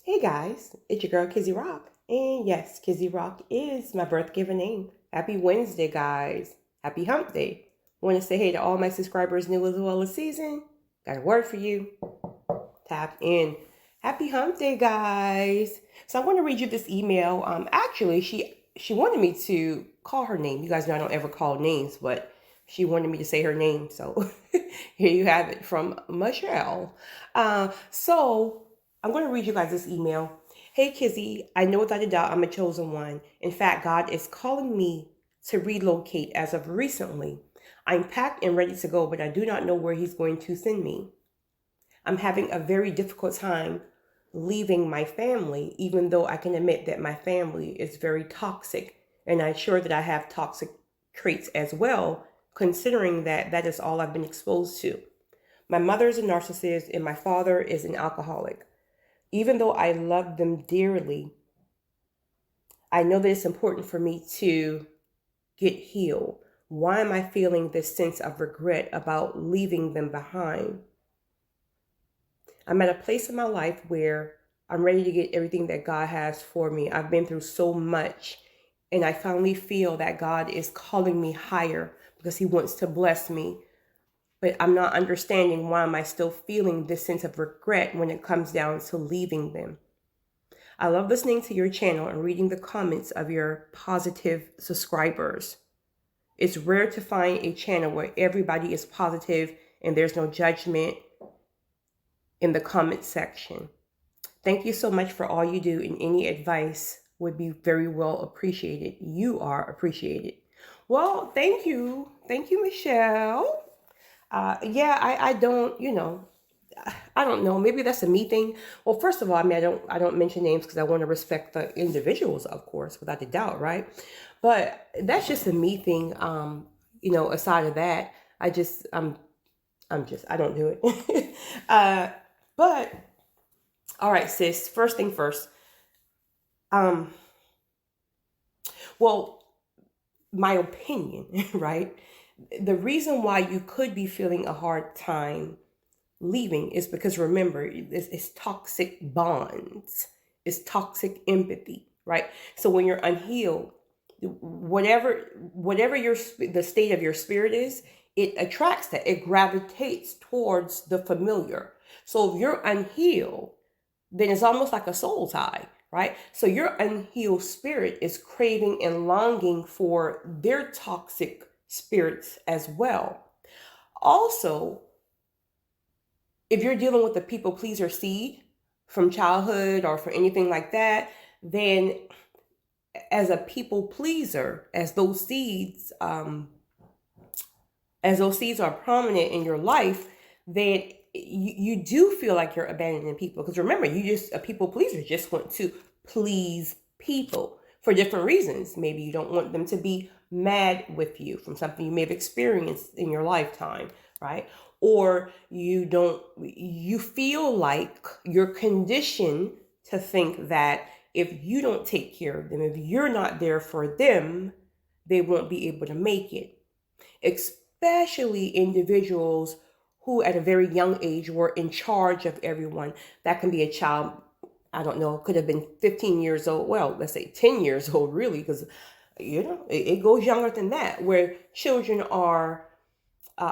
Hey guys, it's your girl Kizzy Rock. And yes, Kizzy Rock is my birth given name. Happy Wednesday, guys. Happy hump day. Want to say hey to all my subscribers new as well as season. Got a word for you. Tap in. Happy hump day, guys. So I'm going to read you this email. Actually, she wanted me to call her name. You guys know I don't ever call names, but she wanted me to say her name. So here you have it from Michelle. So I'm going to read you guys this email. Hey, Kizzy, I know without a doubt I'm a chosen one. In fact, God is calling me to relocate as of recently. I'm packed and ready to go, but I do not know where He's going to send me. I'm having a very difficult time leaving my family, even though I can admit that my family is very toxic. And I'm sure that I have toxic traits as well, considering that that is all I've been exposed to. My mother is a narcissist and my father is an alcoholic. Even though I love them dearly, I know that it's important for me to get healed. Why am I feeling this sense of regret about leaving them behind? I'm at a place in my life where I'm ready to get everything that God has for me. I've been through so much, and I finally feel that God is calling me higher because He wants to bless me. But I'm not understanding why am I still feeling this sense of regret when it comes down to leaving them. I love listening to your channel and reading the comments of your positive subscribers. It's rare to find a channel where everybody is positive and there's no judgment in the comment section. Thank you so much for all you do, and any advice would be very well appreciated. You are appreciated. Well, thank you. Thank you, Michelle. I don't, I don't know. Maybe that's a me thing. Well, first of all, I don't mention names because I want to respect the individuals, of course, without a doubt, right? But that's just a me thing. Aside of that, I don't do it. But all right, sis. First thing first. Um, well, my opinion, right? The reason why you could be feeling a hard time leaving is because remember, it's toxic bonds, it's toxic empathy, right? So when you're unhealed, whatever the state of your spirit is, it attracts that. It gravitates towards the familiar. So if you're unhealed, then it's almost like a soul tie, right? So your unhealed spirit is craving and longing for their toxic spirits as well. Also, if you're dealing with the people pleaser seed from childhood or for anything like that, then as a people pleaser, as those seeds are prominent in your life, then you do feel like you're abandoning people. Because remember, a people pleaser just want to please people for different reasons. Maybe you don't want them to be mad with you from something you may have experienced in your lifetime, right? Or you feel like you're conditioned to think that if you don't take care of them, if you're not there for them, they won't be able to make it. Especially individuals who at a very young age were in charge of everyone. That can be a child, I don't know, could have been 15 years old. Well, let's say 10 years old, really, because, it goes younger than that, where children are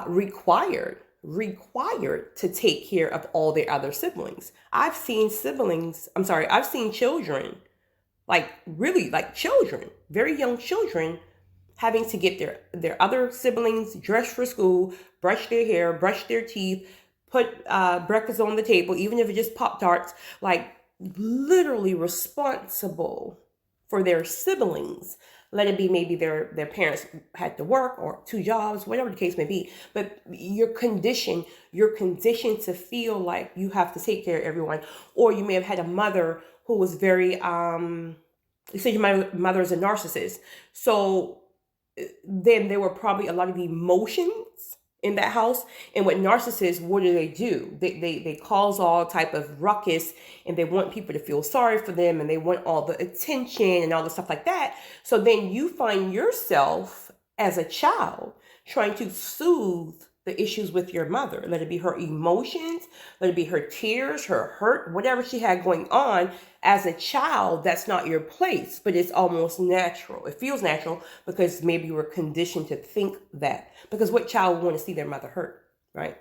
required to take care of all their other siblings. I've seen children, like children, very young children, having to get their other siblings dressed for school, brush their hair, brush their teeth, put breakfast on the table, even if it's just Pop-Tarts, like literally responsible for their siblings. Let it be maybe their parents had to work or two jobs, whatever the case may be. But you're conditioned to feel like you have to take care of everyone. Or you may have had a mother who was very, you say your mother is a narcissist. So then there were probably a lot of emotions in that house. And with narcissists, what do? They cause all type of ruckus, and they want people to feel sorry for them, and they want all the attention and all the stuff like that. So then you find yourself as a child trying to soothe the issues with your mother. Let it be her emotions, let it be her tears, her hurt, whatever she had going on as a child. That's not your place, but it's almost natural. It feels natural because maybe you were conditioned to think that. Because what child would want to see their mother hurt, right?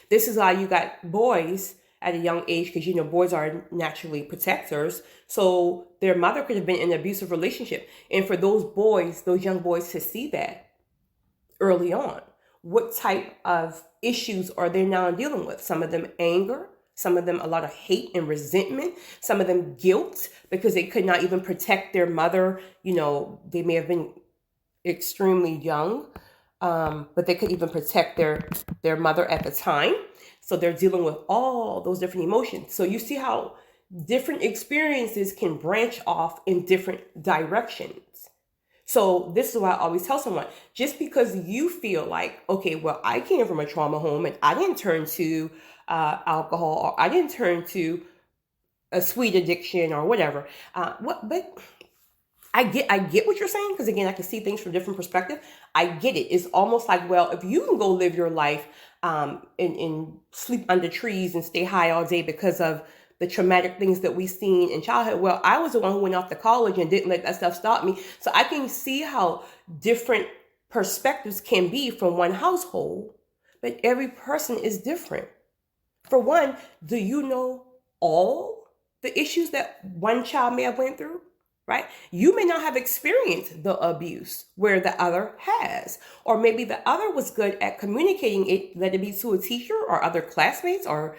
This is why you got boys at a young age, because boys are naturally protectors. So their mother could have been in an abusive relationship. And for those boys, those young boys, to see that early on, what type of issues are they now dealing with? Some of them anger, some of them a lot of hate and resentment, some of them guilt because they could not even protect their mother. They may have been extremely young, but they could even protect their mother at the time. So they're dealing with all those different emotions. So you see how different experiences can branch off in different directions. So this is why I always tell someone, just because you feel like, okay, well, I came from a trauma home and I didn't turn to alcohol, or I didn't turn to a sweet addiction or whatever. But I get what you're saying, because again, I can see things from different perspectives. I get it. It's almost like, well, if you can go live your life and sleep under trees and stay high all day because of the traumatic things that we've seen in childhood. Well, I was the one who went off to college and didn't let that stuff stop me. So I can see how different perspectives can be from one household, but every person is different. For one, do you know all the issues that one child may have went through? Right? You may not have experienced the abuse where the other has, or maybe the other was good at communicating it, let it be to a teacher or other classmates, or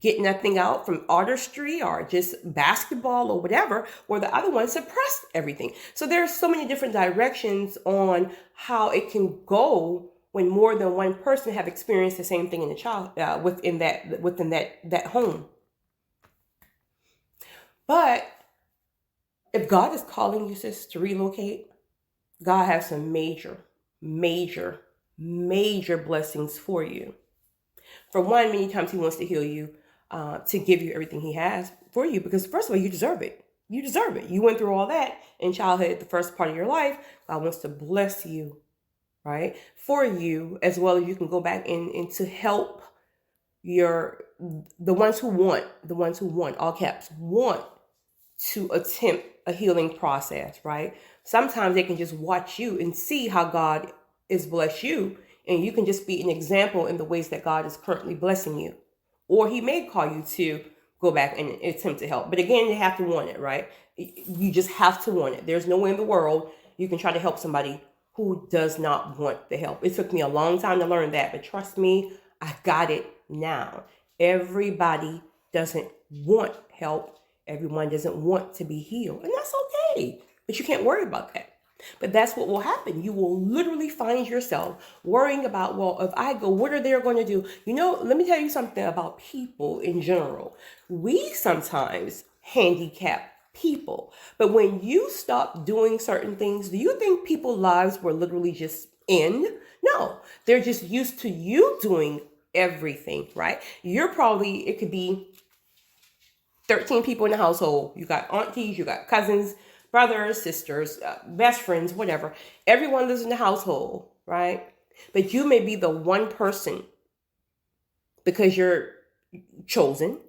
getting that thing out from artistry or just basketball or whatever, where the other one suppressed everything. So there's so many different directions on how it can go when more than one person have experienced the same thing in the child within that home. But if God is calling you, sis, to relocate, God has some major, major, major blessings for you. For one, many times he wants to heal you, to give you everything he has for you, because first of all, you deserve it. You deserve it. You went through all that in childhood, the first part of your life. God wants to bless you, right? For you, as well as you can go back and to help the ones who want, all caps, want to attempt a healing process, right? Sometimes they can just watch you and see how God is blessed you, and you can just be an example in the ways that God is currently blessing you. Or he may call you to go back and attempt to help. But again, you have to want it, right? You just have to want it. There's no way in the world you can try to help somebody who does not want the help. It took me a long time to learn that, but trust me, I got it now. Everybody doesn't want help. Everyone doesn't want to be healed, and that's okay. But you can't worry about that. But that's what will happen. You will literally find yourself worrying about, well, if I go, what are they going to do? Let me tell you something about people in general. We sometimes handicap people. But when you stop doing certain things, do you think people's lives will literally just end? No, they're just used to you doing everything, right? It could be 13 people in the household. You got aunties, you got cousins, brothers, sisters, best friends, whatever. Everyone lives in the household, right? But you may be the one person, because you're chosen,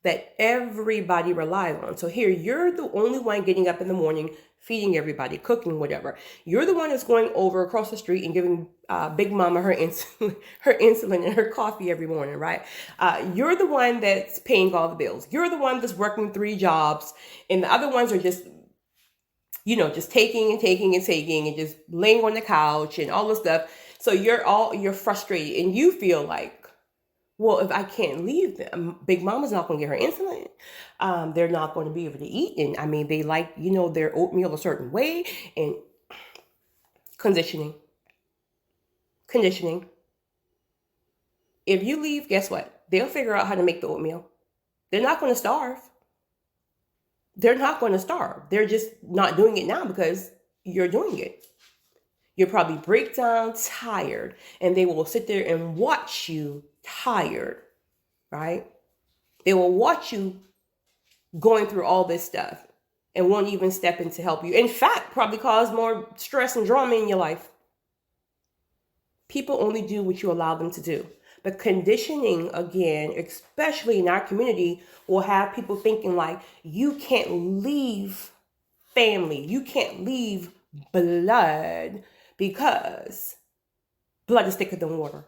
that everybody relies on. So here, you're the only one getting up in the morning, feeding everybody, cooking, whatever. You're the one that's going over across the street and giving Big Mama her insulin and her coffee every morning, right? You're the one that's paying all the bills. You're the one that's working 3 jobs, and the other ones are just taking and taking and taking and just laying on the couch and all this stuff. So you're frustrated, and you feel like, well, if I can't leave them, Big Mama's not going to get her insulin. They're not going to be able to eat. And I mean, they like, their oatmeal a certain way, and conditioning. If you leave, guess what? They'll figure out how to make the oatmeal. They're not going to starve. They're just not doing it now because you're doing it. You'll probably break down tired, and they will sit there and watch you tired, right? They will watch you going through all this stuff and won't even step in to help you. In fact, probably cause more stress and drama in your life. People only do what you allow them to do. But conditioning, again, especially in our community, will have people thinking like, you can't leave family, you can't leave blood, because blood is thicker than water,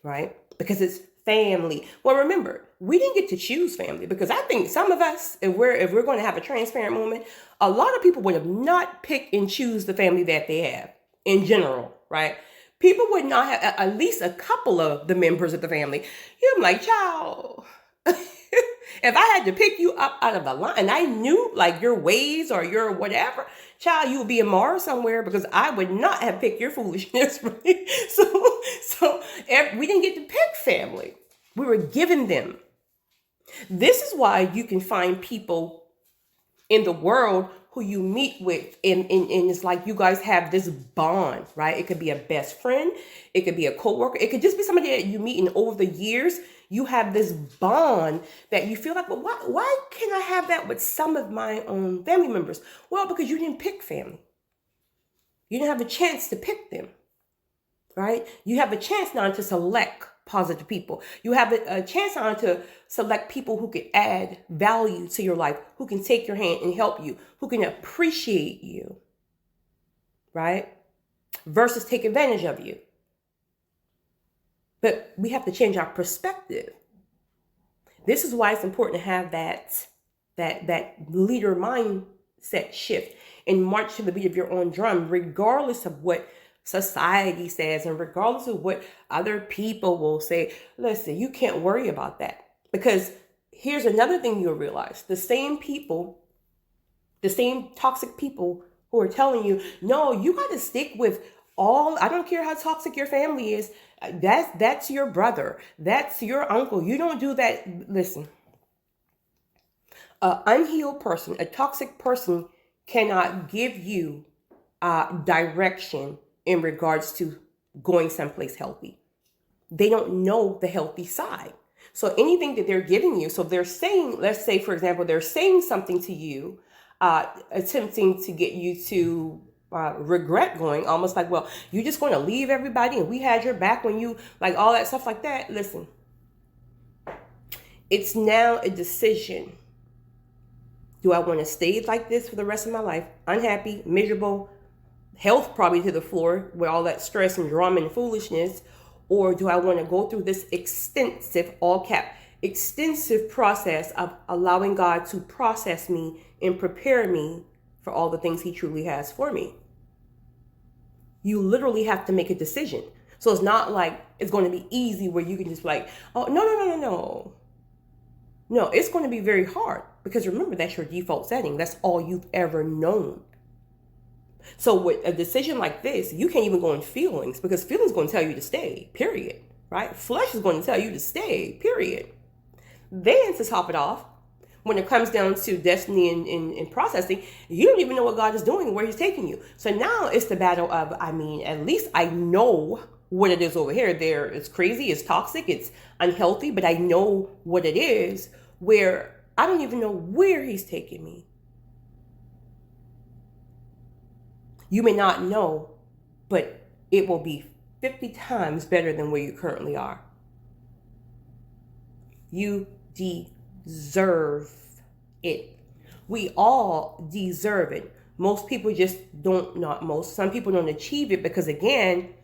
right? Because it's family. Well, remember, we didn't get to choose family, because I think some of us, if we're going to have a transparent moment, a lot of people would have not picked and choose the family that they have in general, right? People would not have, at least a couple of the members of the family. You're like, child, if I had to pick you up out of the line and I knew like your ways or your whatever, child, you would be in Mars somewhere, because I would not have picked your foolishness, right? So we didn't get to pick family. We were given them. This is why you can find people in the world who you meet with, and it's like you guys have this bond, right? It could be a best friend, it could be a coworker, it could just be somebody that you meet, and over the years you have this bond that you feel like, well, why can't I have that with some of my own family members? Well, because you didn't pick family. You didn't have a chance to pick them, right? You have a chance now to select positive people. You have a chance now to select people who can add value to your life, who can take your hand and help you, who can appreciate you, right? Versus take advantage of you. But we have to change our perspective. This is why it's important to have that leader mindset shift and march to the beat of your own drum, regardless of what society says and regardless of what other people will say. Listen, you can't worry about that, because here's another thing you'll realize. The same people, the same toxic people who are telling you, no, you got to stick with I don't care how toxic your family is. That's your brother. That's your uncle. You don't do that. Listen, an unhealed person, a toxic person cannot give you direction in regards to going someplace healthy. They don't know the healthy side. So anything that they're giving you, so they're saying, let's say, for example, they're saying something to you, attempting to get you to regret going, almost like, well, you're just going to leave everybody and we had your back when you, like all that stuff like that. Listen, it's now a decision. Do I want to stay like this for the rest of my life? Unhappy, miserable, health probably to the floor with all that stress and drama and foolishness? Or do I want to go through this extensive, all cap, extensive process of allowing God to process me and prepare me for all the things he truly has for me? You literally have to make a decision. So it's not like it's going to be easy where you can just like, oh, no. No, it's going to be very hard, because remember, that's your default setting. That's all you've ever known. So with a decision like this, you can't even go in feelings, because feelings going to tell you to stay, period, right? Flesh is going to tell you to stay, period. Then to top it off, when it comes down to destiny and processing, you don't even know what God is doing, where he's taking you. So now it's the battle of, at least I know what it is over here. There, it's crazy, it's toxic, it's unhealthy, but I know what it is, where I don't even know where he's taking me. You may not know, but it will be 50 times better than where you currently are. You deserve it. We all deserve it. Most people just some people don't achieve it because, again,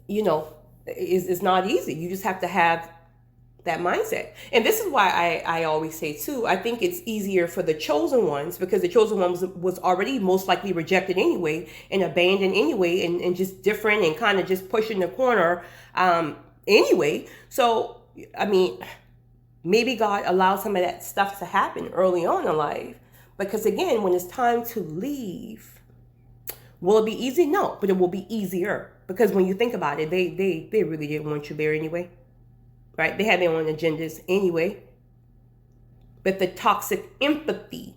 it's not easy. You just have to have that mindset. And this is why I always say too, I think it's easier for the chosen ones, because the chosen one was already most likely rejected anyway and abandoned anyway, and just different and kind of just pushed in the corner anyway. So, maybe God allowed some of that stuff to happen early on in life, because again, when it's time to leave, will it be easy? No, but it will be easier, because when you think about it, they really didn't want you there anyway. Right? They had their own agendas anyway. But the toxic empathy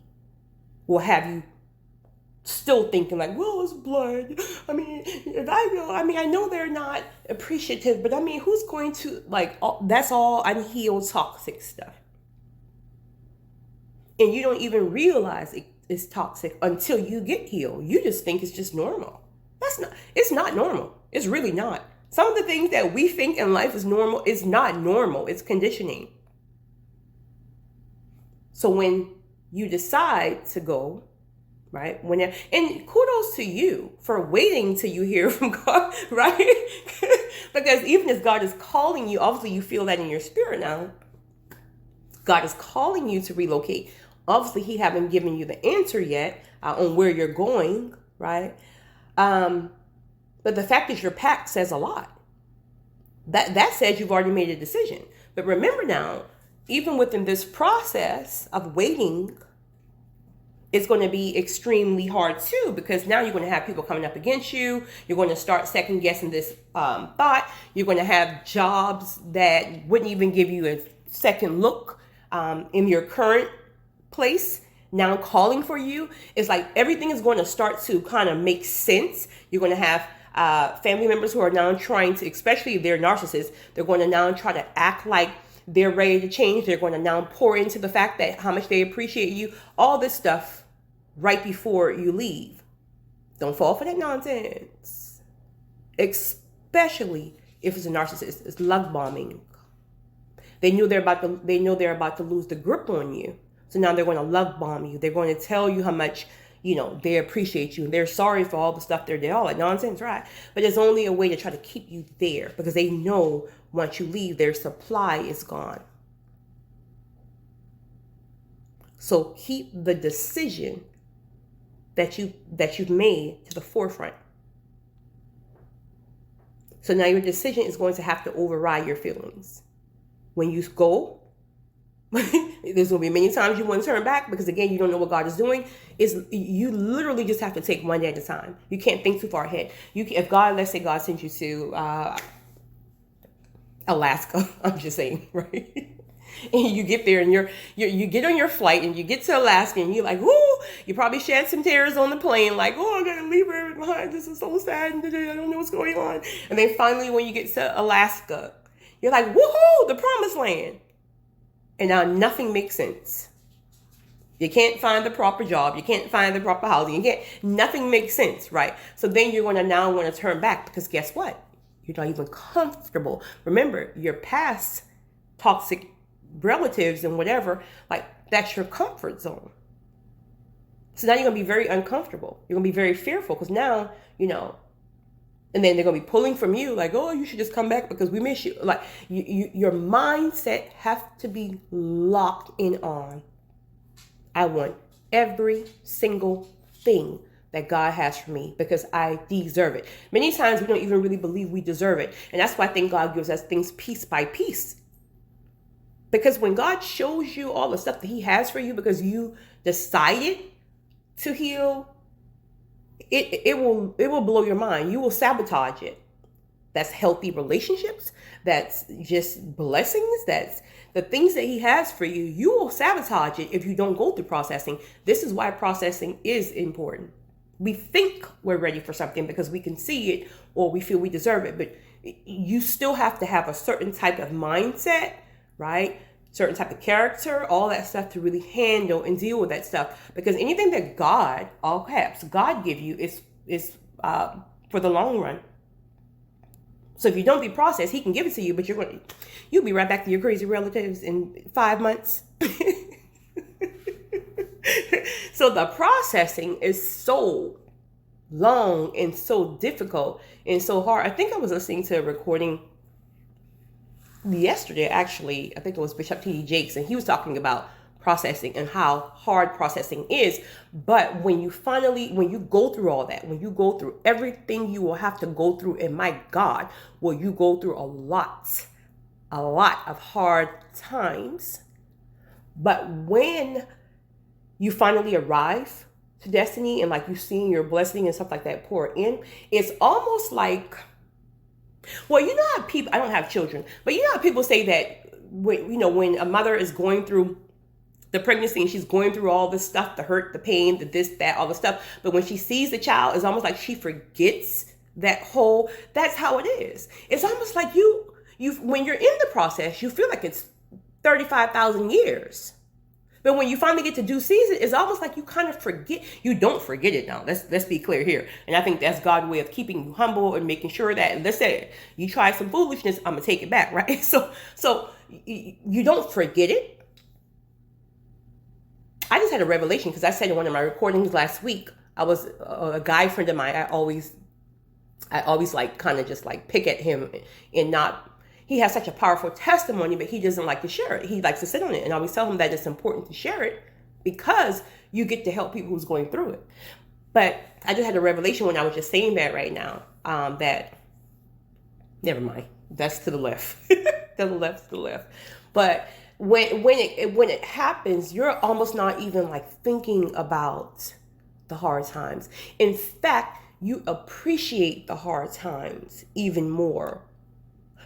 will have you still thinking like, well, it's blood. I know they're not appreciative, but who's going to, that's all unhealed toxic stuff. And you don't even realize it's toxic until you get healed. You just think it's just normal. It's not normal. It's really not. Some of the things that we think in life is normal is not normal. It's conditioning. So when you decide to go, right? And kudos to you for waiting till you hear from God, right? Because even as God is calling you, obviously you feel that in your spirit now. God is calling you to relocate. Obviously, he haven't given you the answer yet on where you're going, right? But the fact that you're packed says a lot. That says you've already made a decision. But remember now, even within this process of waiting, it's going to be extremely hard too, because now you're going to have people coming up against you. You're going to start second guessing this thought. You're going to have jobs that wouldn't even give you a second look in your current place. Now calling for you. It's like everything is going to start to kind of make sense. You're going to have family members who are now trying to, especially if they're narcissists, they're going to now try to act like they're ready to change. They're going to now pour into the fact that how much they appreciate you. All this stuff right before you leave. Don't fall for that nonsense. Especially if it's a narcissist. It's love bombing. They know they're about to lose the grip on you. So now they're going to love bomb you. They're going to tell you how much, they appreciate you. They're sorry for all the stuff they're doing. All that nonsense, right? But there's only a way to try to keep you there because they know once you leave, their supply is gone. So keep the decision that you've made to the forefront. So now your decision is going to have to override your feelings. When you go, there's going to be many times you want to turn back because, again, you don't know what God is doing. You literally just have to take one day at a time. You can't think too far ahead. Let's say God sends you to Alaska, I'm just saying, right? And you get there and you get on your flight and you get to Alaska and you're like, whoo, you probably shed some tears on the plane, like, oh, I'm going to leave everything behind. This is so sad. And I don't know what's going on. And then finally, when you get to Alaska, you're like, woohoo, the promised land. And now nothing makes sense. You can't find the proper job. You can't find the proper housing. Nothing makes sense, right? So then you're going to now want to turn back because guess what? You're not even comfortable. Remember, your past toxic relatives and whatever, like that's your comfort zone. So now you're going to be very uncomfortable. You're going to be very fearful because now, and then they're going to be pulling from you like, oh, you should just come back because we miss you. Like your mindset have to be locked in on, I want every single thing that God has for me because I deserve it. Many times we don't even really believe we deserve it. And that's why I think God gives us things piece by piece. Because when God shows you all the stuff that he has for you because you decided to heal, it will blow your mind. You will sabotage it. That's healthy relationships. That's just blessings. That's the things that he has for you. You will sabotage it if you don't go through processing. This is why processing is important. We think we're ready for something because we can see it or we feel we deserve it. But you still have to have a certain type of mindset, right? Certain type of character, all that stuff to really handle and deal with that stuff. Because anything that God, all caps, God give you is for the long run. So if you don't be processed, he can give it to you, but you'll be right back to your crazy relatives in 5 months. So the processing is so long and so difficult and so hard. I think I was listening to a recording yesterday, actually. I think it was Bishop T.D. Jakes, and he was talking about processing and how hard processing is. But when you go through all that, when you go through everything you will have to go through, and my God, will you go through a lot of hard times. But when you finally arrive to destiny and like you seeing your blessing and stuff like that pour in, it's almost like, well, you know how people, I don't have children, but you know how people say that when a mother is going through the pregnancy and she's going through all this stuff, the hurt, the pain, the this, that, all the stuff. But when she sees the child, it's almost like she forgets that's how it is. It's almost like you when you're in the process, you feel like it's 35,000 years. But when you finally get to due season, it's almost like you kind of forget. You don't forget it now. Let's be clear here. And I think that's God's way of keeping you humble and making sure that, let's say, you try some foolishness, I'm going to take it back, right? So you don't forget it. I just had a revelation because I said in one of my recordings last week, I was a guy friend of mine. I always like kind of just like pick at him and not. He has such a powerful testimony, but he doesn't like to share it. He likes to sit on it. And I always tell him that it's important to share it because you get to help people who's going through it. But I just had a revelation when I was just saying that right now, that, never mind, that's to the left, to the left. But when it happens, you're almost not even like thinking about the hard times. In fact, you appreciate the hard times even more.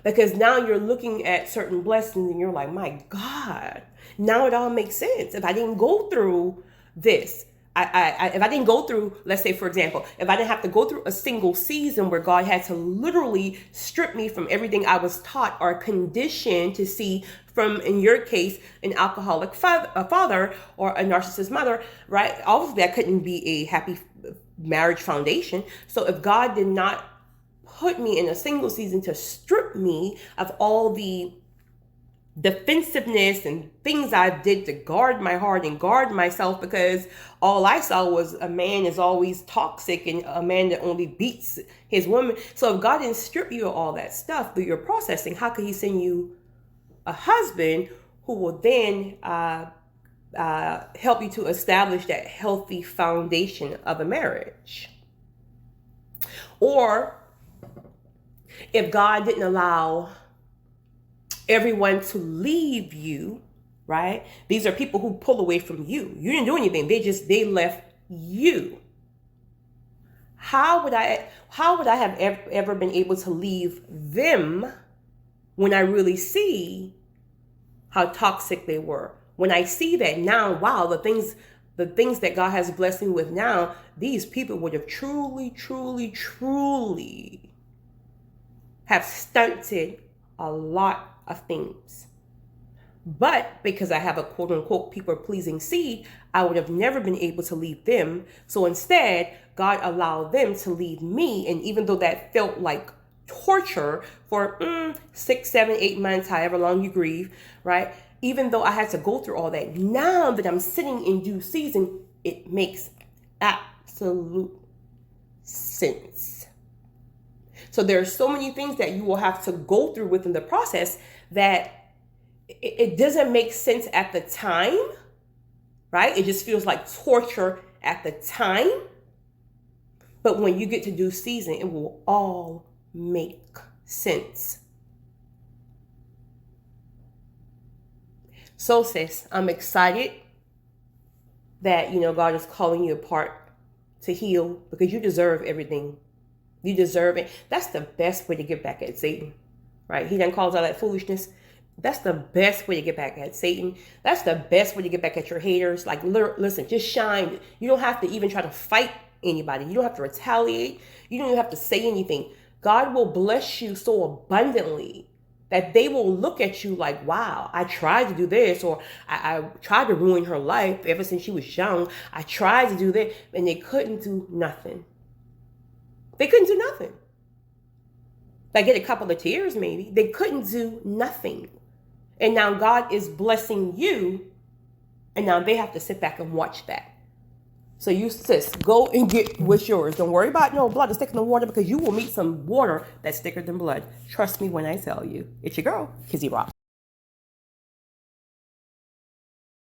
Because now you're looking at certain blessings and you're like, my God, now it all makes sense. If I didn't go through this, if I didn't go through, let's say, for example, if I didn't have to go through a single season where God had to literally strip me from everything I was taught or conditioned to see from, in your case, an alcoholic father or a narcissist mother, right? Obviously, that couldn't be a happy marriage foundation. So if God did not put me in a single season to strip me of all the defensiveness and things I did to guard my heart and guard myself, because all I saw was a man is always toxic and a man that only beats his woman. So if God didn't strip you of all that stuff through your processing, how could he send you a husband who will then help you to establish that healthy foundation of a marriage? Or if God didn't allow everyone to leave you, right? These are people who pull away from you. You didn't do anything. They left you. How would I have ever been able to leave them when I really see how toxic they were? When I see that now, wow, the things that God has blessed me with now, these people would have truly have stunted a lot of things. But because I have a quote unquote people pleasing seed, I would have never been able to leave them. So instead, God allowed them to leave me. And even though that felt like torture for 6, 7, 8 months, however long you grieve, right? Even though I had to go through all that, now that I'm sitting in due season, it makes absolute sense. So there are so many things that you will have to go through within the process that it doesn't make sense at the time, right? It just feels like torture at the time. But when you get to due season, it will all make sense. So sis, I'm excited that, God is calling you apart to heal, because you deserve everything. You deserve it. That's the best way to get back at Satan, right? He done calls all that foolishness. That's the best way to get back at Satan. That's the best way to get back at your haters. Like, listen, just shine. You don't have to even try to fight anybody. You don't have to retaliate. You don't even have to say anything. God will bless you so abundantly that they will look at you like, wow, I tried to do this, or I tried to ruin her life ever since she was young. I tried to do that, and they couldn't do nothing. They couldn't do nothing. Like, get a couple of tears maybe. They couldn't do nothing. And now God is blessing you, and now they have to sit back and watch that. So you, sis, go and get what's yours. Don't worry about no blood to stick in the water, because you will meet some water that's thicker than blood. Trust me when I tell you. It's your girl, Kizzy Rock.